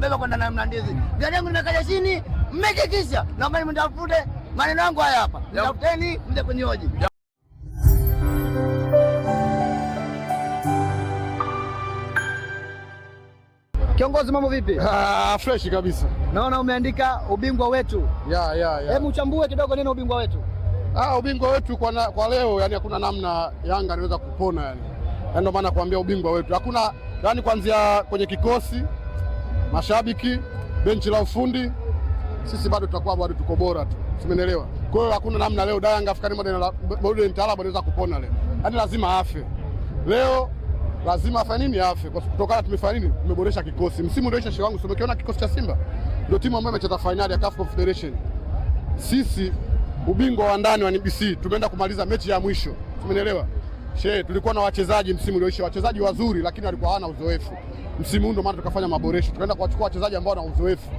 nambeba kwenda na Mlandizi. Gari yangu nimekaja chini, mmekikisha. Naomba mtafute maneno yangu haya hapa. Tafuteni mje kunioji. Kiongozi, mambo vipi? Fresh kabisa. Naona umeandika ubingwa wetu. Hebu uchambue kidogo neno ubingwa wetu. Ubingwa wetu kwa leo, yani hakuna namna Yanga anaweza kupona yani. Ndio maana kuambia ubingwa wetu. Hakuna yani kuanzia kwenye kikosi, mashabiki, benchi la ufundi, sisi bado tutakuwa bado tuko bora tu. Umeelewa? Kwa hiyo hakuna namna leo Yanga African Modern Club anaweza kupona leo. Yani lazima afe. Leo lazima afanye nini? Afe. Kwa kutokana tumefanya nini? Tumeboresha kikosi. Msimu uliisha shehe wangu, umekiona kikosi cha Simba? Ndio timu ambayo imecheza finali ya CAF Confederation. Sisi ubingwa wa ndani wa NBC tumeenda kumaliza mechi ya mwisho. Umeelewa? Shehe, tulikuwa na wachezaji msimu ulioisha, wachezaji wazuri lakini walikuwa hawana uzoefu. Msimu huu ndio maana tukafanya maboresho. Tukaenda kuwachukua wachezaji ambao wana uzoefu.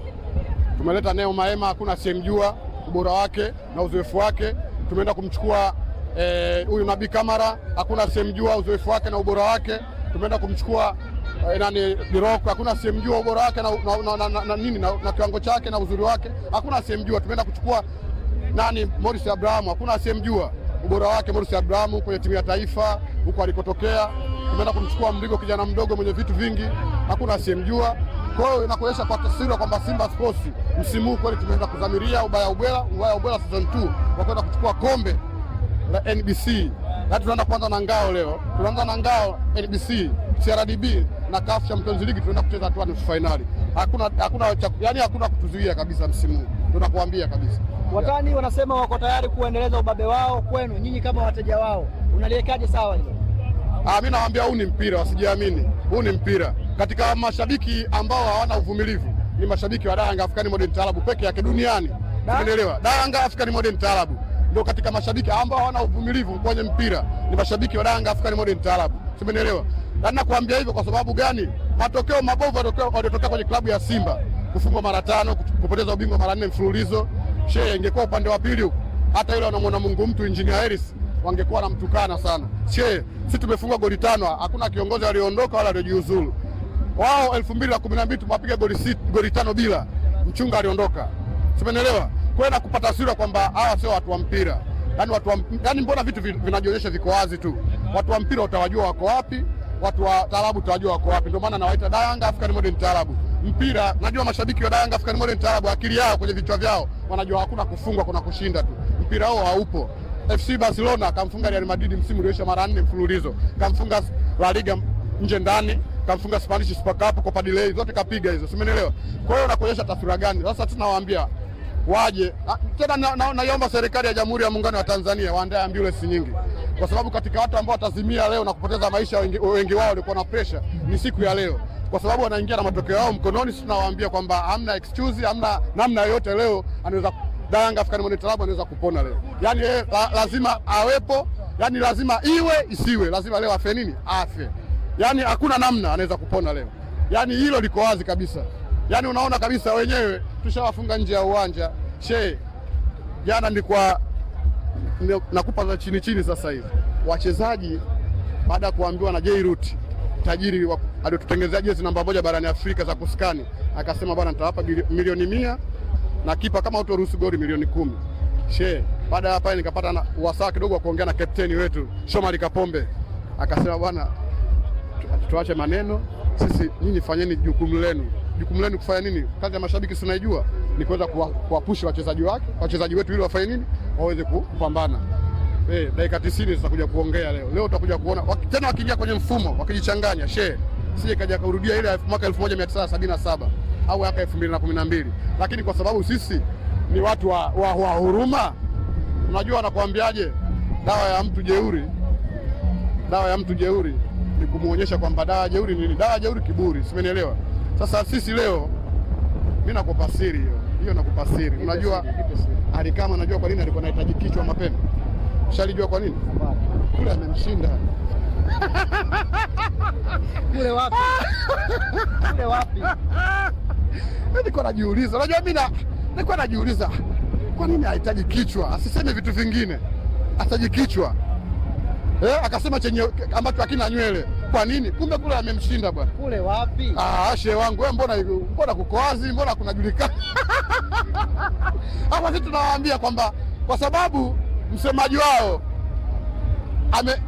Tumeleta Neo Maema, hakuna asiyemjua ubora wake na uzoefu wake. Tumeenda kumchukua huyu Nabi Kamara, hakuna asiyemjua uzoefu wake na ubora wake. Tumeenda kumchukua Biroko, hakuna asiyemjua ubora wake na kiwango chake na uzuri wake, hakuna asiyemjua. Tumeenda kuchukua Morris Abraham, hakuna asiyemjua ubora wake Morris Abraham kwenye timu ya taifa huko alikotokea. Tumeenda kumchukua Mrigo, kijana mdogo mwenye vitu vingi, hakuna asiyemjua. Kwa hiyo inakuonyesha kwa taswira kwamba Simba Sports msimu huu kweli tumeenda kudhamiria ubaya ubwela season 2 kwa kwenda kuchukua kombe la NBC. Na tunaenda kuanza na ngao leo. Tunaanza na ngao NBC, CRDB na CAF Champions League, tunaenda kucheza hatua nusu finali. Hakuna kutuzuia kabisa msimu huu. Tunakuambia kabisa. Watani wanasema wako tayari kuendeleza ubabe wao kwenu nyinyi kama wateja wao. Unaliwekaje sawa hilo? Mimi nawaambia huu ni mpira, wasijiamini. Huu ni mpira. Katika mashabiki ambao hawana uvumilivu ni mashabiki wa Yanga African Modern Club peke yake duniani. Umeelewa? Yanga African Modern Club ndio katika mashabiki ambao hawana uvumilivu kwenye mpira ni mashabiki wa Yanga African Modern Club. Umeelewa? Na nakwambia hivyo kwa sababu gani? Matokeo mabovu yaliyotokea kwenye klabu ya Simba, kufungwa mara 5, kupoteza ubingwa mara 4 mfululizo. Shehe, ingekuwa upande wa pili huko, hata ile wanamwona Mungu mtu Engineer Harris wangekuwa wanamtukana sana. Shehe, sisi tumefungwa goli 5, hakuna kiongozi aliondoka wala aliyojiuzulu. Wao 2012 tumepiga goli 5 bila. Mchunga aliondoka. Umeelewa? Kwa hiyo nakupata taswira kwamba hawa sio watu wa mpira. Yaani mbona vitu vinajionyesha viko wazi tu. Watu wa mpira utawajua wako wapi, watu wa taarabu utawajua wako wapi. Ndio maana nawaita Yanga African Modern Club. Mpira, najua mashabiki wa Yanga African Modern Club akili yao kwenye vichwa vyao wanajua hakuna kufungwa, kuna kushinda tu. Mpira huo haupo. FC Barcelona kamfunga Real Madrid msimu ulioisha mara 4 mfululizo. Kamfunga La Liga nje ndani, kamfunga Spanish Super Cup, Copa del Rey, zote kapiga hizo. Umeelewa? Kwa hiyo nakuonyesha taswira gani? Sasa tunawaambia waje. Tena naomba serikali ya Jamhuri ya Muungano wa Tanzania waandae ambulance nyingi. Kwa sababu katika watu ambao watazimia leo na kupoteza maisha wengi wao walikuwa na pressure ni siku ya leo. Kwa sababu wanaingia na matokeo yao mkononi. Sisi tunawaambia kwamba hamna excuse, hamna namna yoyote leo anaweza Yanga African Modern Club anaweza kupona leo. Yaani lazima awepo, yaani lazima iwe isiwe, lazima leo afe nini? Afe. Yaani hakuna namna anaweza kupona leo. Yaani hilo liko wazi kabisa. Yaani unaona kabisa wenyewe tushawafunga nje ya uwanja. Shehe, jana nilikuwa nakupa za chini sasa hivi. Wachezaji baada ya kuambiwa na Jairut tajiri aliotutengenezea jezi namba 1 barani Afrika za kuskani, akasema bwana nitawapa milioni 100 na kipa kama utoruhusu goli milioni 10. Shehe, baada ya hapa nikapata wasaa kidogo wa kuongea na kapteni wetu Shomari Kapombe. Akasema bwana tuache maneno, sisi nyinyi fanyeni jukumu lenu. Jukumu lenu kufanya nini? Kazi ya mashabiki tunaijua ni kuweza kuwapush wachezaji wetu ili wafanye nini? Waweze kupambana. Dakika 90 tutakuja kuongea leo. Leo tutakuja kuona tena wakiingia kwenye mfumo, wakijichanganya. Shehe, sije kaja kurudia ile mwaka 1977 au mwaka 2012. Lakini kwa sababu sisi ni watu wa huruma, unajua nakwambiaje? Dawa ya mtu jeuri ni kumuonyesha kwamba dawa jeuri nini? Dawa jeuri kiburi. Simenielewa? Sasa sisi leo mimi nakupa siri hiyo nakupa siri. Unajua Alikama, unajua kwa nini alikuwa anahitaji kichwa mapema? Ushalijua kwa nini? Kule amemshinda. Kule wapi? Kule wapi? Nilikuwa najiuliza. Unajua mimi nilikuwa najiuliza kwa nini anahitaji kichwa? Asiseme vitu vingine. Ataji kichwa. Akasema chenye ambacho hakina nywele. kwa nini? Kumbe kule amemshinda bwana. Kule wapi? Shehe wangu wewe, mbona kuko wazi, mbona kunajulikana? Hapa sisi tunawaambia kwamba kwa sababu msemaji wao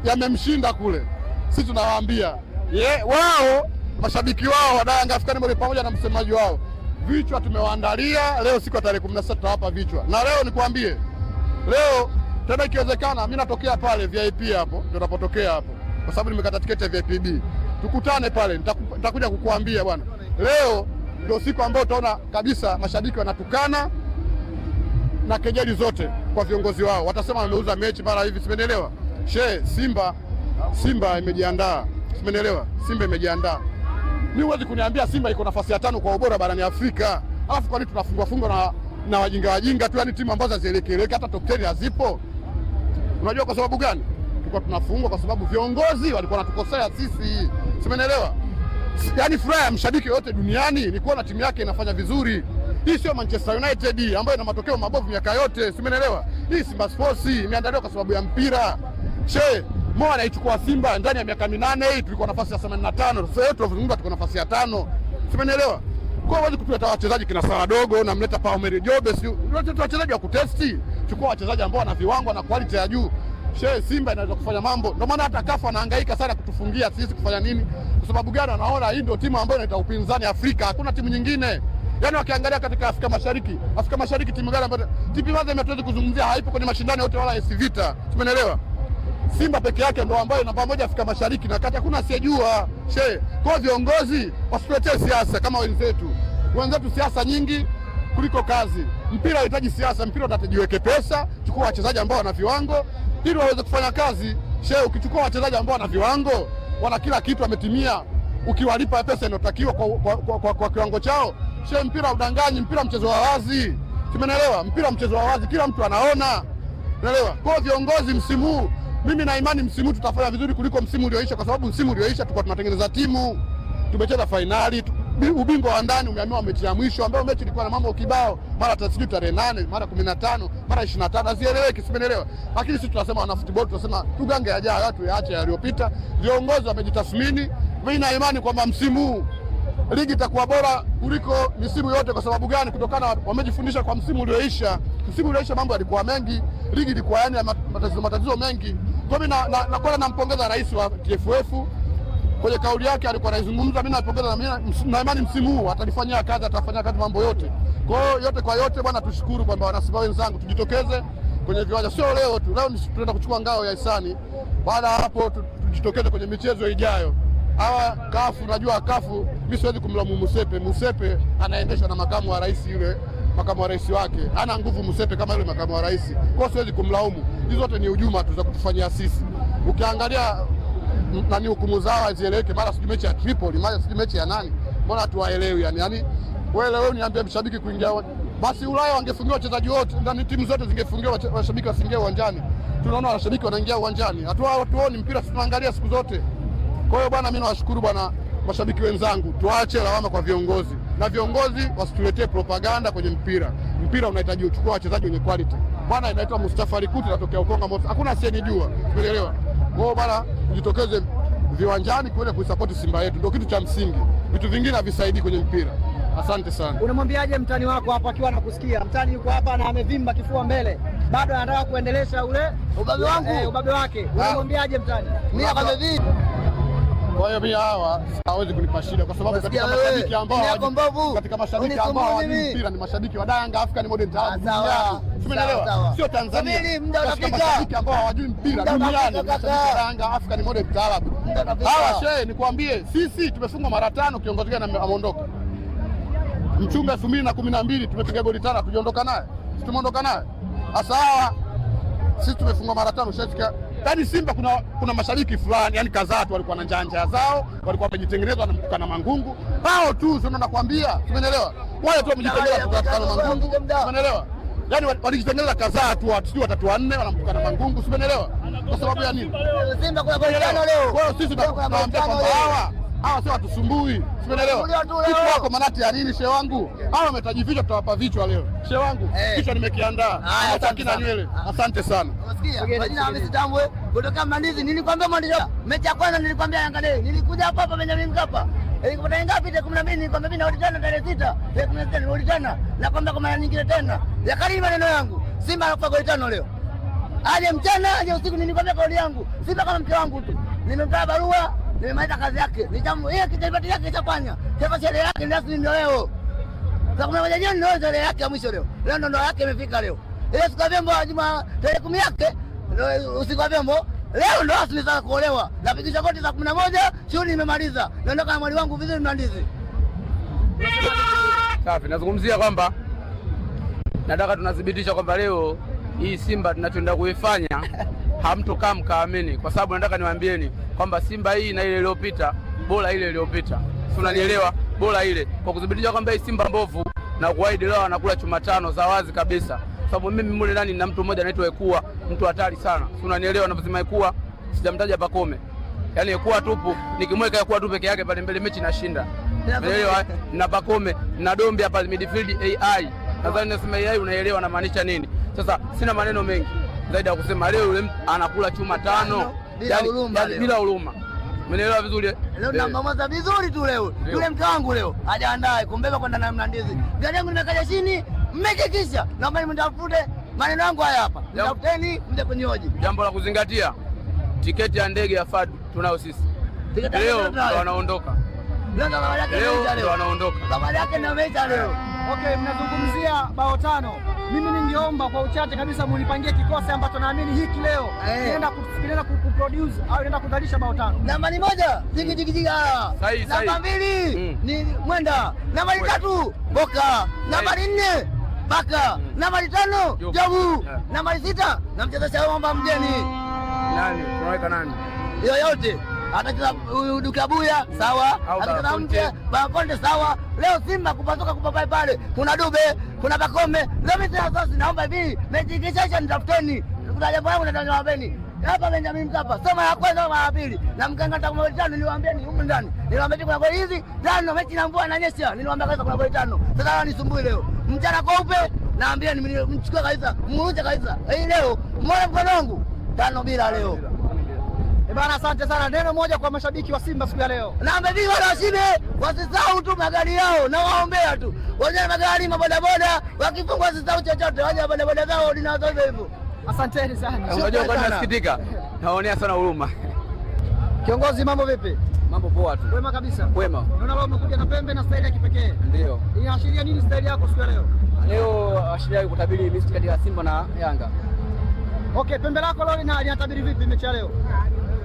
yamemshinda kule, sisi tunawaambia wao mashabiki wao wa Yanga African Mode pamoja na msemaji wao, vichwa tumewaandalia leo, siku ya tarehe 16 tutawapa vichwa. Na leo nikwambie, leo tena ikiwezekana mimi natokea pale VIP, hapo ndio napotokea hapo, kwa sababu nimekata tiketi ya VIP B. Tukutane pale, nitakuja kukuambia bwana, leo ndio siku ambayo utaona kabisa mashabiki wanatukana na kejeli zote kwa viongozi wao. Watasema wameuza mechi mara hivi, simenelewa. Simba imejiandaa, simenelewa. Simba imejiandaa. Mimi huwezi kuniambia Simba iko nafasi ya 5 kwa ubora barani Afrika. Alafu kwa nini tunafungwa na wajinga tu, yani timu ambazo hazieleweki, hata top 10 hazipo. Unajua kwa sababu gani? Tulikuwa tunafungwa kwa sababu viongozi walikuwa wanatukosea sisi. Simenelewa. Yaani furaha ya mshabiki yote duniani ni kuona timu yake inafanya vizuri. Hii sio Manchester United ambayo ina matokeo mabovu miaka yote. Simenelewa. Hii Simba Sports imeandaliwa kwa sababu ya mpira. Mo anaichukua Simba ndani ya miaka 8 hii, tulikuwa nafasi ya 85. Sasa yetu tunazungumza tuko nafasi ya 5. Simenelewa. Kwa hiyo kuleta wachezaji kina Sara Dogo na mleta Paomeri Jobe, unaleta wachezaji wa kutesti. Chukua wachezaji ambao wana viwango na quality ya juu. Simba inaweza kufanya mambo. Ndio maana hata CAF anahangaika sana kutufungia sisi kufanya nini? Kwa sababu gani? Wanaona hii ndio timu ambayo inaita upinzani Afrika. Hakuna timu nyingine. Yaani wakiangalia katika Afrika Mashariki timu gani ambayo TP Mazembe hatuwezi kuzungumzia, haipo kwenye mashindano yote wala AS Vita. Simenelewa. Simba peke yake ndio ambayo namba moja Afrika Mashariki na kati, hakuna asiyejua. Kwa viongozi wasituletee siasa kama wenzetu siasa nyingi kuliko kazi. Mpira unahitaji siasa, mpira unatajiweke pesa. Chukua wachezaji ambao wana viwango ili waweze kufanya kazi. Ukichukua wachezaji ambao wana viwango, wana kila kitu, wametimia, ukiwalipa pesa inayotakiwa kwa kiwango chao, mpira udanganyi, mpira mchezo wa wazi. Tumeelewa, mpira mchezo wa wazi, kila mtu anaona. Unaelewa? Kwa viongozi msimu, mimi na imani msimu tutafanya vizuri kuliko msimu ulioisha, kwa sababu msimu ulioisha tulikuwa tunatengeneza timu, tumecheza finali, ubingwa wa ndani umeamua mechi ya mwisho ambayo mechi ilikuwa na mambo kibao, mara tasiju tarehe 8, mara 15, mara 25, hazieleweki. Simenelewa. Lakini sisi tunasema wana football, tunasema tugange yajayo, watu yaache yaliyopita. Viongozi wamejitathmini. Mimi na imani kwamba msimu ligi itakuwa bora kuliko misimu yote. Kwa sababu gani? Kutokana wamejifundisha kwa msimu ulioisha. Msimu ulioisha mambo yalikuwa mengi, ligi ilikuwa yani matatizo mengi. Kwa mimi nampongeza rais wa TFF kwenye kauli yake alikuwa anaizungumza. Mimi napongeza, na imani msimu huu atafanyia kazi mambo yote. Kwa hiyo yote kwa yote bwana, tushukuru kwamba wanasimba wenzangu tujitokeze kwenye viwanja, sio leo tu. Leo tunaenda kuchukua ngao ya hisani. Baada hapo tujitokeze kwenye michezo ijayo. Hawa CAF, najua CAF mimi siwezi kumlaumu Musepe anaendeshwa na makamu wa rais, yule makamu wa rais wake hana nguvu Musepe kama yule makamu wa rais. Kwa hiyo siwezi kumlaumu. Hizo zote ni hujuma tu za kutufanyia sisi. Ukiangalia nani hukumu zao hazieleweki, mara sijui mechi ya Tripoli, mara sijui mechi ya nani, mbona hatuwaelewi yani wewe niambie mshabiki kuingia, basi Ulaya wangefungiwa wachezaji wote, ndani timu zote zingefungiwa, washabiki wasingie uwanjani. Tunaona washabiki wanaingia uwanjani, hatuoni mpira, tunaangalia siku zote. Kwa hiyo bwana, mimi nawashukuru bwana mashabiki wenzangu, tuache lawama kwa viongozi, na viongozi wasituletee propaganda kwenye mpira. Mpira unahitaji uchukua wachezaji wenye quality. Bwana inaitwa Mustafa Rikuti, natokea Ukonga Moto, hakuna asiyenijua, umeelewa? Kwa hiyo bwana, tujitokeze viwanjani kuenda kuisupport Simba yetu, ndio kitu cha msingi. Vitu vingine havisaidii kwenye mpira. Asante sana. Unamwambiaje mtani wako hapa akiwa anakusikia? Mtani yuko hapa na amevimba kifua mbele, bado anataka kuendelesha ule ubabe wangu, ubabe wake. Unamwambiaje mtani? Mimi akamevi. Kwa hiyo mimi hawa hawezi kunipa shida, kwa sababu katika mashabiki ambao hawajui mpira ni mashabiki wa Yanga African Mode duniani. Umeelewa? Sio Tanzania. Mashabiki ambao hawajui mpira duniani, mashabiki wa Yanga African Mode taalabu. Hawa nikwambie, sisi tumefungwa mara 5 kiongozi gani ameondoka. Mchunga 2012 tumepiga goli 5 tujiondoka naye. Tumeondoka naye. Sasa hawa sisi tumefungwa mara 5 shafika. Yaani Simba kuna mashabiki fulani, yani kadhaa tu walikuwa na njanja zao, walikuwa wamejitengeneza wanamtukana Mangungu. Hao tu sio nakwambia, umeelewa? Wale tu wamejitengeneza kutukana Mangungu, umeelewa? Yaani walijitengeneza kadhaa tu, watu 3-4 wanamtukana Mangungu, umeelewa? Kwa sababu ya nini? Simba kuna goli 5 leo. Kwa hiyo sisi tunawaambia kwamba hawa sio watusumbui, umeelewa? Kitu wako manati ya nini shehe wangu? Hawa wametajificha, tutawapa vichwa leo shehe wangu. Kichwa nimekiandaa hata kina nywele. Asante sana. Unasikia? Majina Hamisi Tambwe kutoka Mlandizi. Nilikwambia mwandishi, mechi ya kwanza nilikwambia Yanga Day. Nilikuja hapa Benjamin Mkapa. Ilikupata ngapi? 12 nilikwambia mimi narudi tena tarehe 6. Tarehe 16 narudi tena. Nakwambia kwa mara nyingine tena. Ya karibu maneno yangu. Simba anakufa goli 5 leo. Aje mchana, aje usiku, nilikwambia kauli yangu. Simba kama mke wangu tu. Nimempa barua, nimemaliza kazi yake. Yeye kitaifa yake itafanya. Taifa sherehe yake ndio leo. Sasa kuna moja jioni ndio sherehe yake ya mwisho leo. Leo ndo yake imefika leo. Ile siku ya vyombo Juma tarehe 10 yake usiku wa vyombo. Leo ndo asili za kuolewa. Napigisha goti saa 11, shughuli nimemaliza. Naondoka na mwali wangu vizuri Mlandizi. Safi, nazungumzia kwamba nataka tunathibitisha kwamba leo hii Simba tunachoenda kuifanya hamtokaa mkaamini, kwa sababu nataka niwaambieni kwamba Simba hii na ile iliyopita bora ile iliyopita. Si unanielewa? Bora ile. Kwa kudhibitisha kwamba hii Simba mbovu na kuahidi leo anakula chuma 5 za wazi kabisa. Sababu mimi mule ndani na mtu mmoja anaitwa Ekua, mtu hatari sana. Si unanielewa anaposema Ekua? Sijamtaja Pakome. Yaani Ekua tupu, nikimweka Ekua tu peke yake pale mbele mechi nashinda. Unaelewa? Na Pakome, na Dombe hapa midfield AI. Nadhani nasema AI unaelewa anamaanisha nini. Sasa sina maneno mengi zaidi ya kusema leo yule anakula chuma 5 bila huruma. Umeelewa vizuri? Leo namamaza vizuri tu leo. Yule mke wangu leo hajaandae kumbeba kwenda na Mlandizi. Gari yangu nimekaja chini, mmekikisha. Naomba mtafute maneno yangu haya hapa. Mtafuteni mje kunyoji. Jambo la kuzingatia, tiketi ya ndege ya Fadu tunao sisi. Leo ndo wanaondoka. Leo ndo wanaondoka. Habari yake ndio mecha leo. Okay, mnazungumzia bao 5. Mimi ningeomba kwa uchache kabisa munipangie kikosi ambacho naamini hiki leo kinaenda kuproduce au inaenda kuzalisha bao 5. Namba 1 jigi. Namba 2 ni Mwenda. Namba 3 Boka. Namba 4 Baka. Namba 5 Jobu. Namba 6 na mchezaji wa mgeni. Nani? Tunaweka nani? Yoyote. Atacheza Dukabuya sawa, atacheza mche Bakonde sawa. Leo Simba kupatoka kupa pale, kuna Dube, kuna Bakome. Leo mimi sasa naomba hivi, mechi kisha nitafuteni. Kuna jambo langu nataka niwaambeni. Hapa Benjamin Mkapa, soma ya kwanza soma ya pili. Na mkanga tangu goli 5 niliwaambieni huko ndani. Niliwaambia kuna goli hizi, 5 mechi na mvua inanyesha. Niliwaambia kabisa kuna goli 5. Sasa nisumbui leo. Mchana kweupe naambieni mchukue kabisa, mruje kabisa. Hii leo muone mkono wangu 5 bila leo. Bana, asante sana. Neno moja kwa mashabiki wa Simba siku ya leo. Naomba hivi wale washibe, wasisahau tu magari yao na waombea tu. Wenye magari mabodaboda wakifungwa wasisahau chochote, waje bodaboda zao dinazo hivyo. Asanteni sana. Unajua kwa nini nasikitika? Naonea sana huruma. Kiongozi, mambo vipi? Mambo poa tu. Wema kabisa. Wema. Naona leo umekuja na pembe na staili ya kipekee. Ndio. Inaashiria nini staili yako siku ya leo? Leo ashiria kutabiri mechi kati ya Simba na Yanga. Okay, pembe lako leo linatabiri vipi mechi ya leo?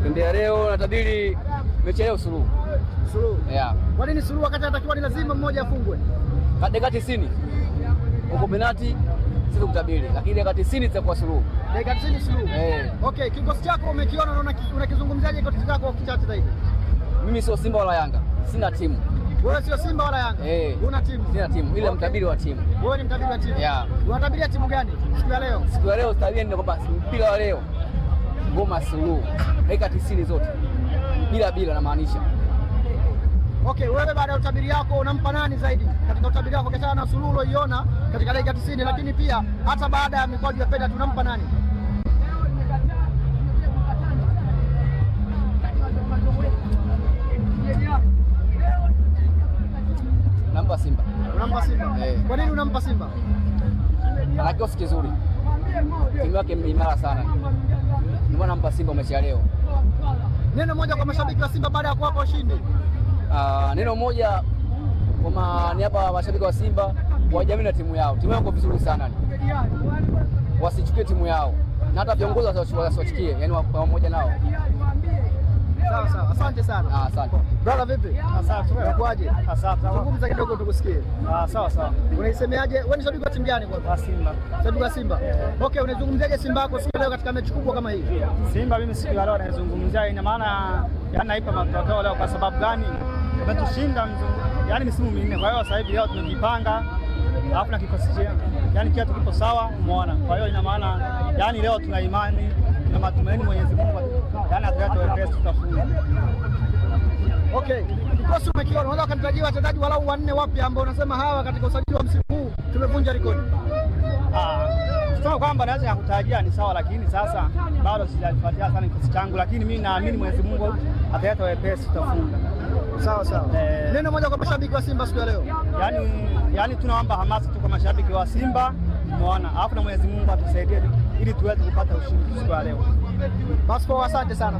Pembe ya leo natabiri mechi leo suluhu. Suluhu. Yeah. Kwa nini suluhu wakati anatakiwa ni lazima mmoja afungwe? Dakika 90. Huko penalti sisi kutabiri, lakini dakika 90 itakuwa suluhu. Dakika 90 suluhu. Okay, kikosi chako umekiona, unaona unakizungumziaje kikosi chako kwa kichache zaidi? Mimi sio Simba wala Yanga. Sina timu. Wewe sio Simba wala Yanga? Una timu? Sina timu. Ile mtabiri wa timu. Wewe ni mtabiri wa timu? Yeah. Unatabiria timu gani siku ya leo? Siku ya leo tabiri ni kwamba mpira wa leo ngoma suluhu. Dakika 90 zote. Bila na maanisha. Okay, wewe baada ya utabiri wako unampa nani zaidi? Katika utabiri wako kiachana na suluhu uliyoiona katika dakika 90, lakini pia hata baada ya mikwaju ya penalti unampa nani? Nampa Simba. Unampa Simba? Kwa nini unampa Simba? Ana kikosi kizuri. Timu yake imara sana. Ndio nampa Simba mechi ya leo. Neno moja kwa mashabiki wa Simba baada ya kuwapa ushindi. Neno moja kwa niaba ya mashabiki wa Simba, wajamii na timu yao. Timu yao iko vizuri sana. Wasichukie timu yao. Na hata viongozi wasiwachukie, yani pamoja nao. Sawa. Asante sana. Asante. Brother vipi? Asante. Unakuaje? Asante. Zungumza kidogo tukusikie. Sawa. Unaisemeaje? Wewe ni shabiki wa timu gani kwanza? Simba. Shabiki wa Simba. Okay, unazungumziaje Simba yako siku leo katika mechi kubwa kama hii? Simba mimi siku ya leo naizungumzia, ina maana naipa matokeo leo kwa sababu gani? Tumetushinda yani misimu minne. Kwa hiyo sasa hivi leo tumejipanga. Alafu na kikosi chetu. Yani kiatu kipo sawa, umeona. Kwa hiyo ina maana yani leo tuna imani na matumaini Mwenyezi Mungu. Yani atakayetuwezesha tutafunga. Okay, kikosi umekiona, unaweza kunitajia wachezaji walau 4 wapya ambao unasema hawa katika usajili wa msimu huu tumevunja rekodi? Sema kwamba naweza kukutajia ni sawa, lakini sasa bado sijafuatia sana kikosi changu, lakini mimi naamini Mwenyezi Mungu ataleta wepesi, tutafunga. Sawa. Neno moja kwa mashabiki wa Simba siku ya leo. Yaani tunaomba hamasa tu kwa mashabiki wa Simba, umeona, alafu na Mwenyezi Mungu atusaidie ili tuweze kupata ushindi siku ya leo. Basi asante sana.